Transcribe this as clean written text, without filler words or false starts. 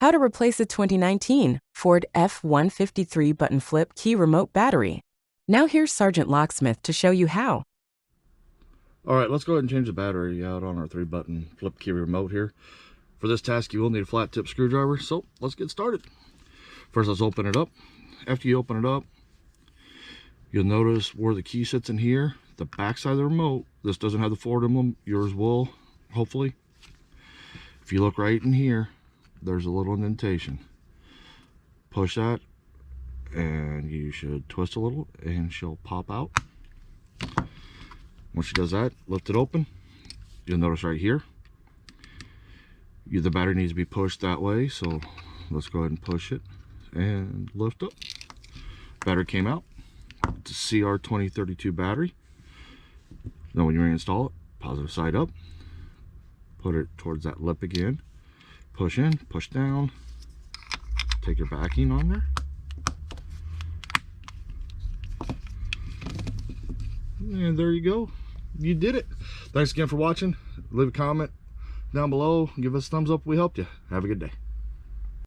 How to replace a 2019 Ford F-150 3-button flip key remote battery. Now here's Sergeant Locksmith to show you how. All right, let's go ahead and change the battery out on our 3-button flip key remote here. For this task, you will need a flat tip screwdriver, so let's get started. First, let's open it up. After you open it up, you'll notice where the key sits in here, the back side of the remote. This doesn't have the Ford emblem. Yours will, hopefully. If you look right in here, there's a little indentation. Push that, and you should twist a little, and she'll pop out. Once she does that, lift it open. You'll notice right here, the battery needs to be pushed that way, so let's go ahead and push it and lift up. Battery came out. It's a CR2032 battery. Now when you reinstall it, positive side up, put it towards that lip again, push in, push down, take your backing on there, and there you go. You did it. Thanks again for watching. Leave a comment down below, give us a thumbs up if we helped you. Have a good day.